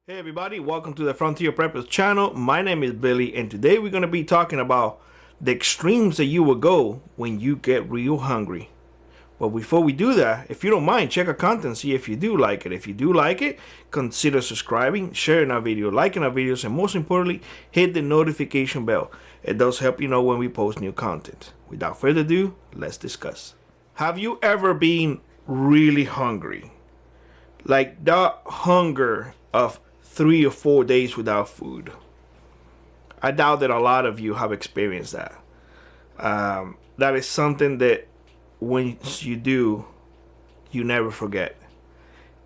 Hey everybody, welcome to the Frontier Preppers channel. My name is Billy and today we're going to be talking about the extremes that you will go when you get real hungry. But before we do that, if you don't mind, check our content, see if you do like it. If you do like it, consider subscribing, sharing our video, liking our videos, and most importantly, hit the notification bell. It does help you know when we post new content. Without further ado, let's discuss. Have you ever been really hungry? Like that hunger of 3 or 4 days without food. I doubt that a lot of you have experienced that. That is something that once you do, you never forget.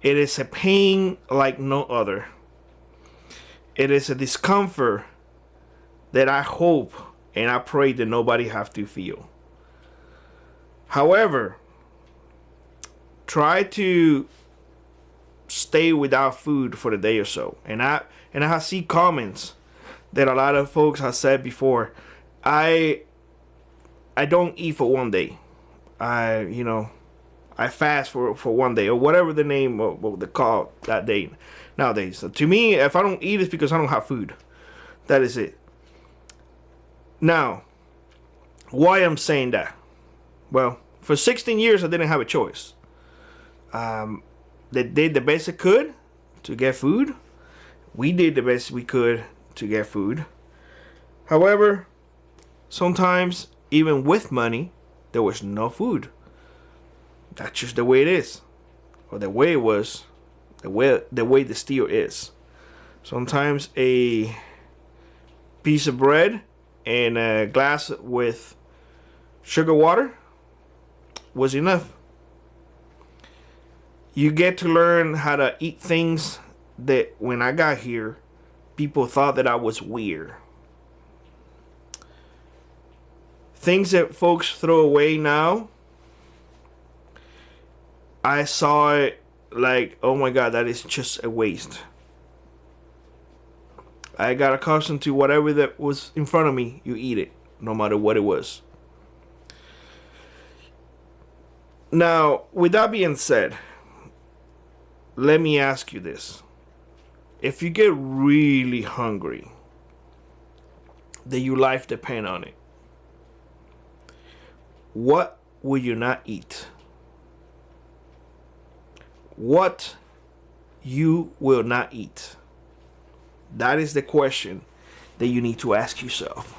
It is a pain like no other. It is a discomfort that I hope and I pray that nobody have to feel. However, try to stay without food for the day or so. And I have seen comments that a lot of folks have said before. I don't eat for 1 day. I fast for 1 day or whatever the name of what they call that day nowadays. So to me, if I don't eat, it's because I don't have food. That is it. Now, why I'm saying that? Well, for 16 years I didn't have a choice. They did the best it could to get food. We did the best we could to get food. However, sometimes even with money, there was no food. That's just the way it is, or the way it was, the way the still is. Sometimes a piece of bread and a glass with sugar water was enough. You get to learn how to eat things that when I got here, people thought that I was weird. Things that folks throw away now, I saw it like, oh my God, that is just a waste. I got accustomed to whatever that was in front of me, you eat it, no matter what it was. Now, with that being said, let me ask you this. If you get really hungry, that your life depend on it, what will you not eat? What you will not eat? That is the question that you need to ask yourself.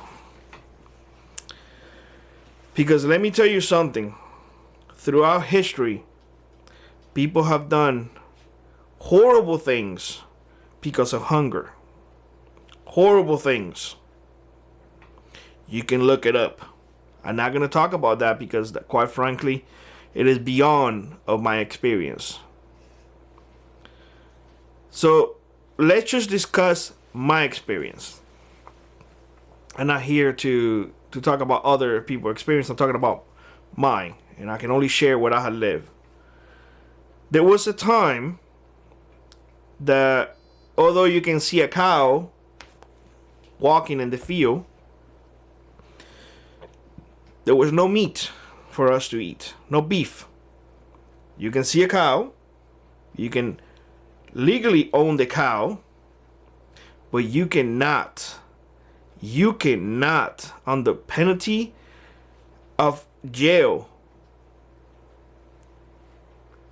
Because let me tell you something. Throughout history, people have done horrible things because of hunger. Horrible things. You can look it up. I'm not going to talk about that because, quite frankly, it is beyond of my experience. So let's just discuss my experience. I'm not here to talk about other people's experience. I'm talking about mine, and I can only share what I had lived. There was a time that although you can see a cow walking in the field, there was no meat for us to eat, no beef. You can see a cow, you can legally own the cow, but you cannot, under penalty of jail,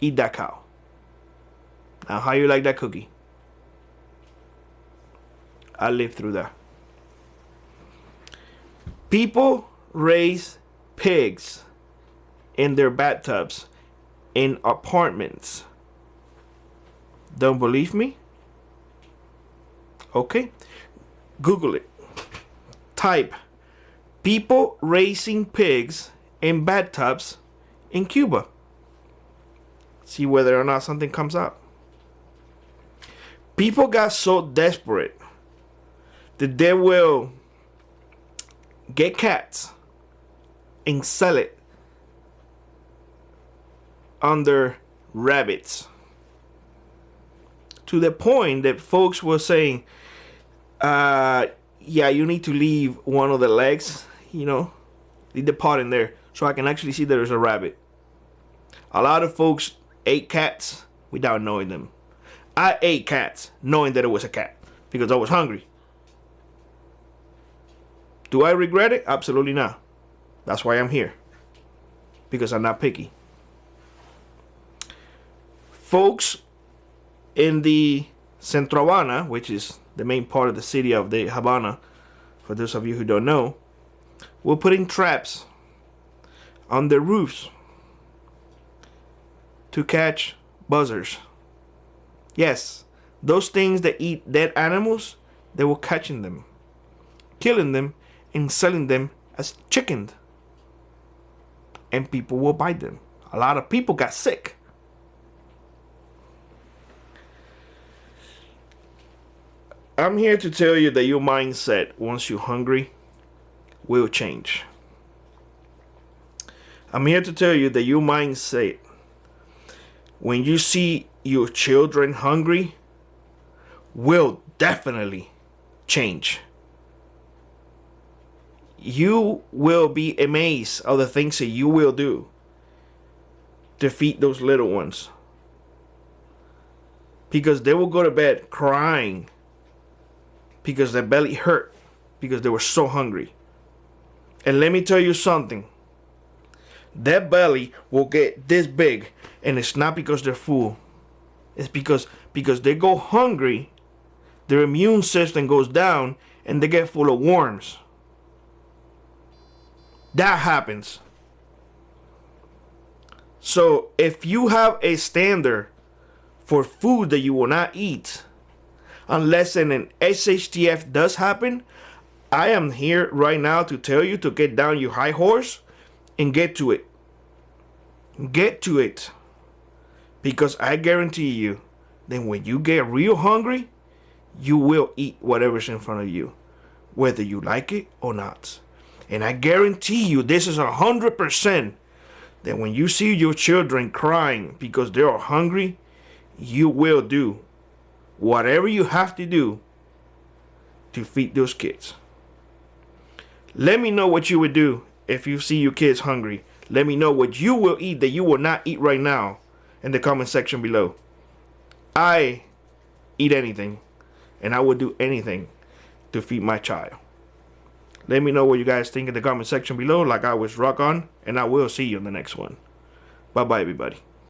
eat that cow. Now, how you like that cookie? I lived through that. People raise pigs in their bathtubs in apartments. Don't believe me? Okay. Google it. Type people raising pigs in bathtubs in Cuba. See whether or not something comes up. People got so desperate that they will get cats and sell it under rabbits. To the point that folks were saying, yeah, you need to leave one of the legs, leave the pot in there so I can actually see there's a rabbit. A lot of folks ate cats without knowing them. I ate cats knowing that it was a cat because I was hungry. Do I regret it? Absolutely not. That's why I'm here. Because I'm not picky. Folks in the Centro Habana, which is the main part of the city of the Havana, for those of you who don't know, we're putting traps on their roofs to catch buzzers. Yes, those things that eat dead animals, they were catching them, killing them, and selling them as chicken. And people will buy them. A lot of people got sick. I'm here to tell you that your mindset, once you're hungry, will change. I'm here to tell you that your mindset, when you see your children hungry, will definitely change. You will be amazed of the things that you will do to feed those little ones. Because they will go to bed crying because their belly hurt because they were so hungry. And let me tell you something. Their belly will get this big, and it's not because they're full. It's because they go hungry, their immune system goes down, and they get full of worms. That happens. So if you have a standard for food that you will not eat, unless an SHTF does happen, I am here right now to tell you to get down your high horse and get to it. Get to it. Because I guarantee you, then when you get real hungry, you will eat whatever's in front of you, whether you like it or not. And I guarantee you, this is 100%, that when you see your children crying because they are hungry, you will do whatever you have to do to feed those kids. Let me know what you would do if you see your kids hungry. Let me know what you will eat that you will not eat right now in the comment section below. I eat anything, and I would do anything to feed my child. Let me know what you guys think in the comment section below. Like I always, rock on, and I will see you in the next one. Bye-bye, everybody.